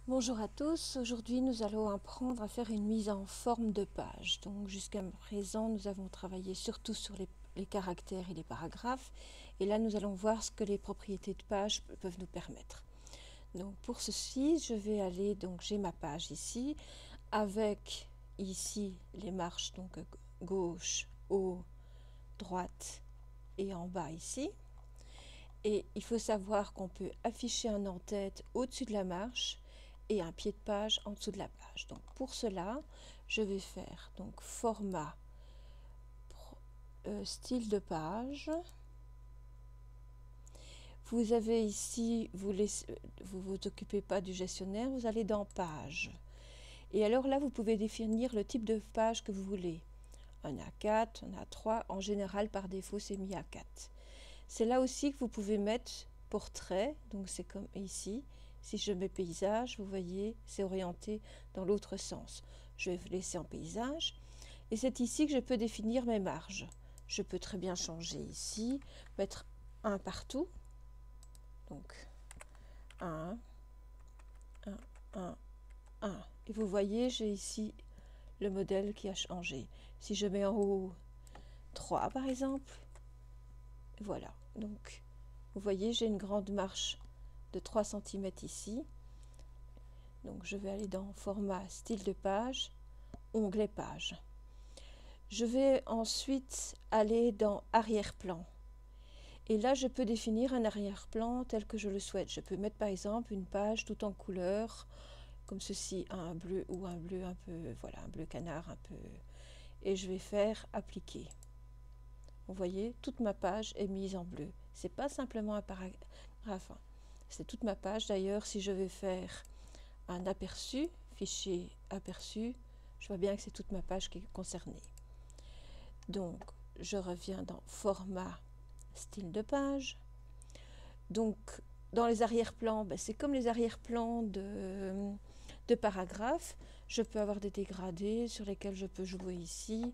Bonjour à tous, aujourd'hui nous allons apprendre à faire une mise en forme de page. Donc jusqu'à présent nous avons travaillé surtout sur les caractères et les paragraphes et là nous allons voir ce que les propriétés de page peuvent nous permettre. Donc pour ceci je vais aller, donc j'ai ma page ici avec ici les marches, donc gauche, haut, droite et en bas ici. Et il faut savoir qu'on peut afficher un en-tête au-dessus de la marche et un pied de page en dessous de la page. Donc pour cela, je vais faire donc format style de page. Vous avez ici, vous vous occupez pas du gestionnaire, vous allez dans page. Et alors là, vous pouvez définir le type de page que vous voulez. Un A4, un A3, en général par défaut c'est mis A4. C'est là aussi que vous pouvez mettre portrait, donc c'est comme ici. Si je mets paysage, vous voyez, c'est orienté dans l'autre sens. Je vais vous laisser en paysage. Et c'est ici que je peux définir mes marges. Je peux très bien changer ici, mettre un partout. Donc 1, 1, 1, 1. Et vous voyez, j'ai ici le modèle qui a changé. Si je mets en haut 3 par exemple, voilà. Donc vous voyez, j'ai une grande marche de 3 cm ici. Donc je vais aller dans format style de page, onglet page. Je vais ensuite aller dans arrière-plan. Et là, je peux définir un arrière-plan tel que je le souhaite. Je peux mettre par exemple une page tout en couleur, comme ceci, un bleu ou un bleu un peu, voilà, un bleu canard un peu. Et je vais faire appliquer. Vous voyez, toute ma page est mise en bleu. C'est pas simplement un paragraphe. C'est toute ma page. D'ailleurs, si je vais faire un aperçu, fichier aperçu, je vois bien que c'est toute ma page qui est concernée. Donc, je reviens dans format style de page. Donc, dans les arrière-plans, c'est comme les arrière-plans de paragraphes. Je peux avoir des dégradés sur lesquels je peux jouer ici.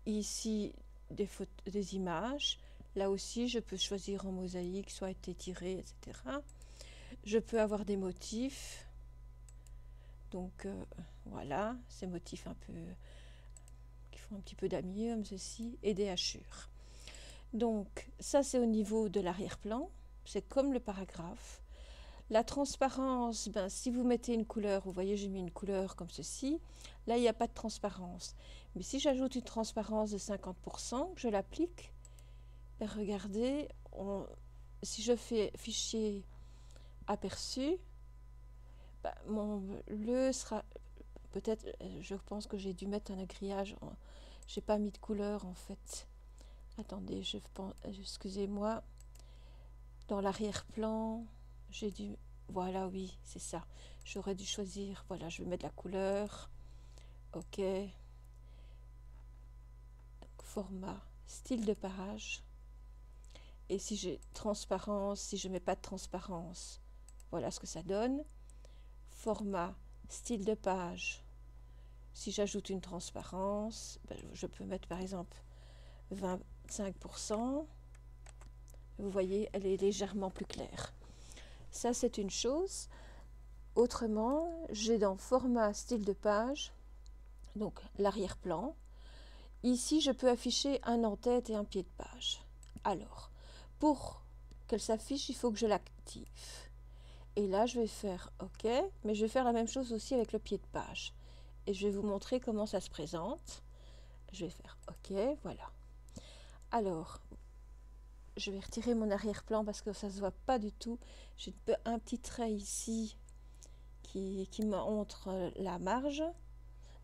Ici, des images. Là aussi, je peux choisir en mosaïque, soit étiré, etc. Je peux avoir des motifs. Donc voilà, ces motifs un peu qui font un petit peu damier comme ceci, et des hachures. Donc ça c'est au niveau de l'arrière-plan, c'est comme le paragraphe. La transparence, si vous mettez une couleur, vous voyez j'ai mis une couleur comme ceci, là il n'y a pas de transparence. Mais si j'ajoute une transparence de 50%, que je l'applique, regardez, si je fais fichier aperçu, mon bleu sera peut-être, je pense que j'ai dû mettre un grillage. J'ai pas mis de couleur en fait. Attendez, je pense, excusez-moi. Dans l'arrière-plan, j'ai dû. Voilà, oui, c'est ça. J'aurais dû choisir. Voilà, je vais mettre la couleur. Ok. Donc, format, style de page. Et si j'ai transparence, si je mets pas de transparence, voilà ce que ça donne. Format, style de page. Si j'ajoute une transparence, je peux mettre par exemple 25%. Vous voyez, elle est légèrement plus claire. Ça, c'est une chose. Autrement, j'ai dans format style de page, donc l'arrière-plan. Ici, je peux afficher un en-tête et un pied de page. Alors, pour qu'elle s'affiche, il faut que je l'active. Et là, je vais faire OK, mais je vais faire la même chose aussi avec le pied de page. Et je vais vous montrer comment ça se présente. Je vais faire OK, voilà. Alors, je vais retirer mon arrière-plan parce que ça ne se voit pas du tout. J'ai un petit trait ici qui montre la marge,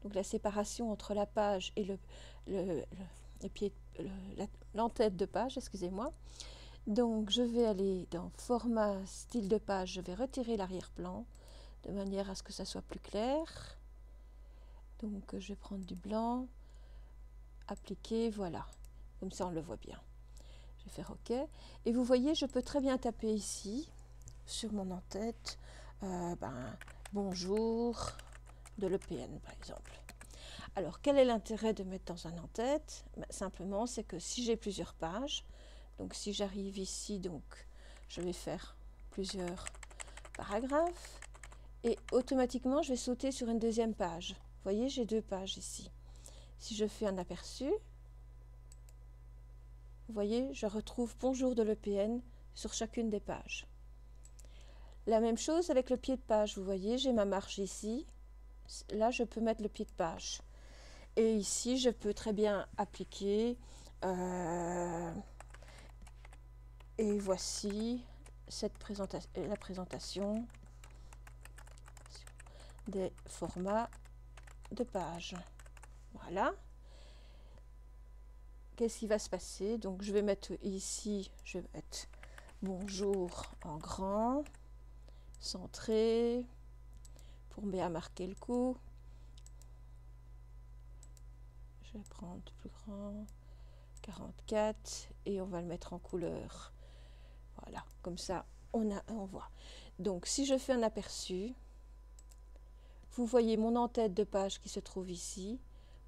donc la séparation entre la page et le pied, l'entête de page, excusez-moi. Donc je vais aller dans format style de page, je vais retirer l'arrière-plan de manière à ce que ça soit plus clair. Donc je vais prendre du blanc, appliquer, voilà, comme ça on le voit bien. Je vais faire OK. Et vous voyez, je peux très bien taper ici, sur mon en-tête, bonjour de l'EPN, par exemple. Alors, quel est l'intérêt de mettre dans un en-tête? Simplement, c'est que si j'ai plusieurs pages, donc si j'arrive ici, donc je vais faire plusieurs paragraphes. et automatiquement je vais sauter sur une deuxième page. Vous voyez, j'ai 2 pages ici. Si je fais un aperçu, vous voyez, je retrouve Bonjour de l'EPN sur chacune des pages. La même chose avec le pied de page, vous voyez, j'ai ma marge ici. Là, je peux mettre le pied de page. Et ici, je peux très bien appliquer. Et voici la présentation des formats de pages. Voilà. Qu'est-ce qui va se passer? Donc, je vais mettre ici, je vais mettre Bonjour en grand, centré, pour bien marquer le coup. Je vais prendre plus grand, 44, et on va le mettre en couleur. Voilà, comme ça, on voit. Donc, si je fais un aperçu, vous voyez mon en-tête de page qui se trouve ici,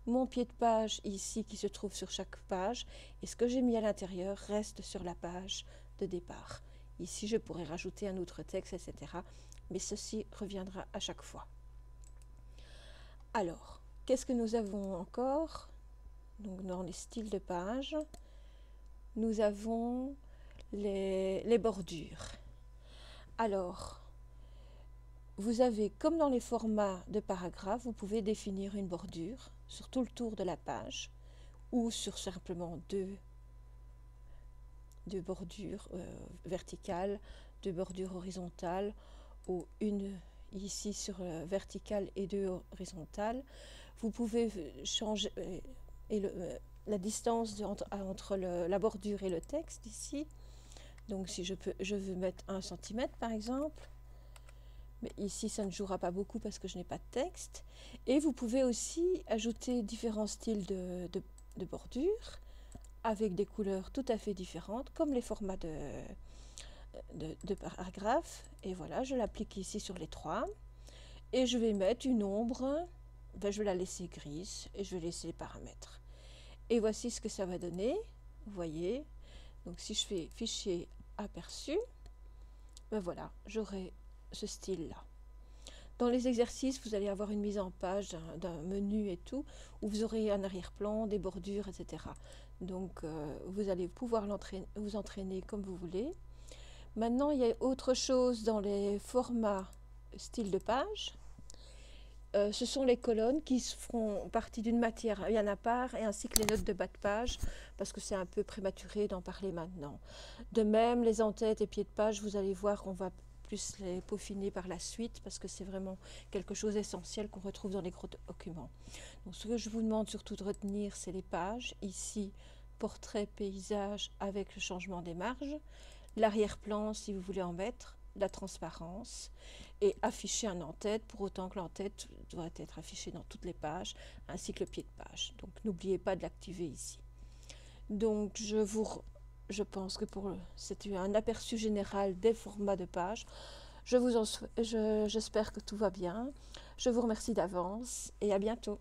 mon pied de page ici qui se trouve sur chaque page, et ce que j'ai mis à l'intérieur reste sur la page de départ. Ici, je pourrais rajouter un autre texte, etc. Mais ceci reviendra à chaque fois. Alors, qu'est-ce que nous avons encore? Donc, dans les styles de page, nous avons les bordures. Alors, vous avez, comme dans les formats de paragraphes, vous pouvez définir une bordure sur tout le tour de la page ou sur simplement deux bordures verticales, 2 bordures horizontales ou une ici sur verticale et 2 horizontales. Vous pouvez changer la distance entre la bordure et le texte ici. Donc si je veux mettre 1 cm par exemple. Mais ici, ça ne jouera pas beaucoup parce que je n'ai pas de texte. Et vous pouvez aussi ajouter différents styles de bordure avec des couleurs tout à fait différentes, comme les formats de paragraphes. Et voilà, je l'applique ici sur les 3. Et je vais mettre une ombre. Ben, je vais la laisser grise et je vais laisser les paramètres. Et voici ce que ça va donner. Vous voyez. Donc si je fais fichier aperçu, ben voilà, j'aurai ce style-là. Dans les exercices, vous allez avoir une mise en page d'un menu et tout, où vous aurez un arrière-plan, des bordures, etc. Donc, vous allez pouvoir vous entraîner comme vous voulez. Maintenant, il y a autre chose dans les formats style de page. Ce sont les colonnes qui feront partie d'une matière bien à part, et ainsi que les notes de bas de page, parce que c'est un peu prématuré d'en parler maintenant. De même, les en-têtes et pieds de page, vous allez voir qu'on va plus les peaufiner par la suite, parce que c'est vraiment quelque chose d'essentiel qu'on retrouve dans les gros documents. Donc, ce que je vous demande surtout de retenir, c'est les pages. Ici, portrait, paysage avec le changement des marges, l'arrière-plan si vous voulez en mettre, la transparence, et afficher un en-tête, pour autant que l'en-tête doit être affiché dans toutes les pages, ainsi que le pied de page. Donc n'oubliez pas de l'activer ici. Donc je pense que c'était un aperçu général des formats de pages. J'espère que tout va bien. Je vous remercie d'avance et à bientôt.